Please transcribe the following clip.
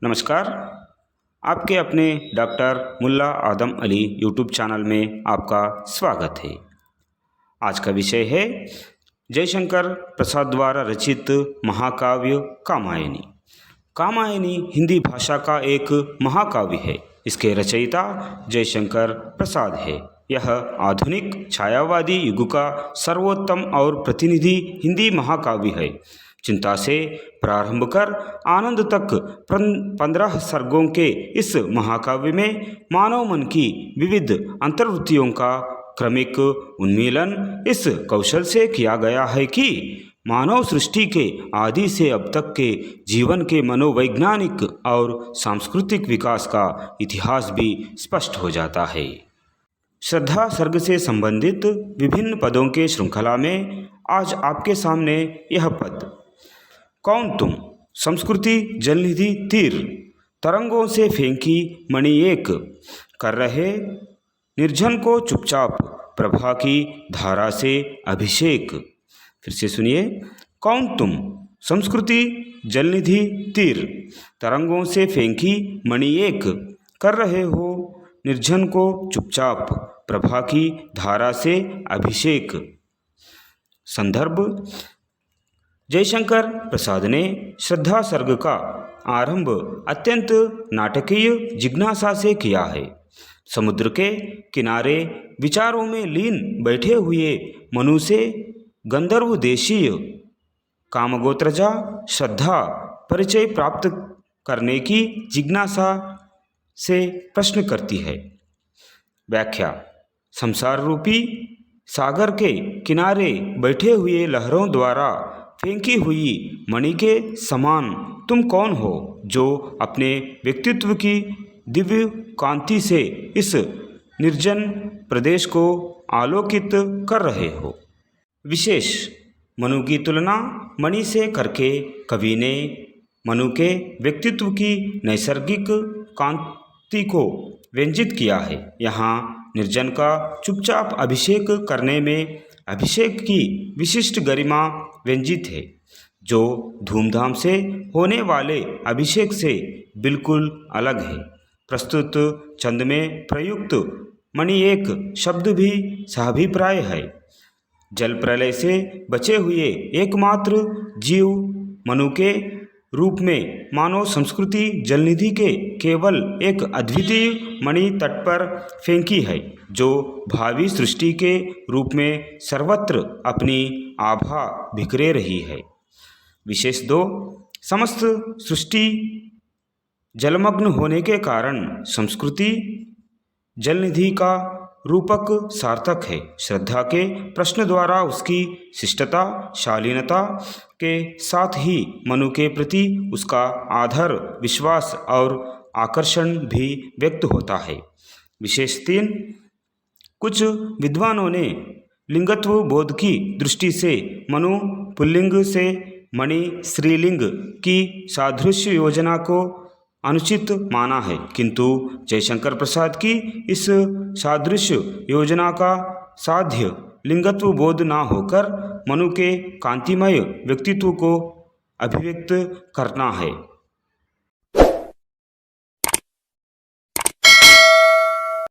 नमस्कार। आपके अपने डॉक्टर मुल्ला आदम अली यूट्यूब चैनल में आपका स्वागत है। आज का विषय है जयशंकर प्रसाद द्वारा रचित महाकाव्य कामायनी। कामायनी हिंदी भाषा का एक महाकाव्य है। इसके रचयिता जयशंकर प्रसाद है। यह आधुनिक छायावादी युग का सर्वोत्तम और प्रतिनिधि हिंदी महाकाव्य है। चिंता से प्रारंभ कर आनंद तक 15 सर्गों के इस महाकाव्य में मानव मन की विविध अंतर्वृत्तियों का क्रमिक उन्मीलन इस कौशल से किया गया है कि मानव सृष्टि के आदि से अब तक के जीवन के मनोवैज्ञानिक और सांस्कृतिक विकास का इतिहास भी स्पष्ट हो जाता है। श्रद्धा सर्ग से संबंधित विभिन्न पदों के श्रृंखला में आज आपके सामने यह पद। कौन तुम संस्कृति जलनिधि तीर, तरंगों से फेंकी मणि एक, कर रहे निर्जन को चुपचाप प्रभा की धारा से अभिषेक। फिर से सुनिए। कौन तुम संस्कृति जलनिधि तीर, तरंगों से फेंकी मणि एक, कर रहे हो निर्जन को चुपचाप प्रभा की धारा से अभिषेक। संदर्भ। जयशंकर प्रसाद ने श्रद्धा सर्ग का आरंभ अत्यंत नाटकीय जिज्ञासा से किया है। समुद्र के किनारे विचारों में लीन बैठे हुए मनु से गंधर्व देशीय कामगोत्रजा श्रद्धा परिचय प्राप्त करने की जिज्ञासा से प्रश्न करती है। व्याख्या। संसार रूपी सागर के किनारे बैठे हुए लहरों द्वारा फेंकी हुई मणि के समान तुम कौन हो जो अपने व्यक्तित्व की दिव्य कांति से इस निर्जन प्रदेश को आलोकित कर रहे हो। विशेष। मनु की तुलना मणि से करके कवि ने मनु के व्यक्तित्व की नैसर्गिक कांति को व्यंजित किया है। यहाँ निर्जन का चुपचाप अभिषेक करने में अभिषेक की विशिष्ट गरिमा व्यंजित है, जो धूमधाम से होने वाले अभिषेक से बिल्कुल अलग है। प्रस्तुत छंद में प्रयुक्त मणि एक शब्द भी साभिप्राय है। जल प्रलय से बचे हुए एकमात्र जीव मनु के रूप में मानव संस्कृति जलनिधि के केवल एक अद्वितीय मणि तट पर फेंकी है, जो भावी सृष्टि के रूप में सर्वत्र अपनी आभा बिखरे रही है। विशेष 2। समस्त सृष्टि जलमग्न होने के कारण संस्कृति जलनिधि का रूपक सार्थक है। श्रद्धा के प्रश्न द्वारा उसकी शिष्टता शालीनता के साथ ही मनु के प्रति उसका आदर विश्वास और आकर्षण भी व्यक्त होता है। विशेष 3। कुछ विद्वानों ने लिंगत्व बोध की दृष्टि से मनु पुल्लिंग से मणि स्त्रीलिंग की सादृश्य योजना को अनुचित माना है, किंतु जयशंकर प्रसाद की इस सादृश्य योजना का साध्य लिंगत्व बोध न होकर मनु के कांतिमय व्यक्तित्व को अभिव्यक्त करना है।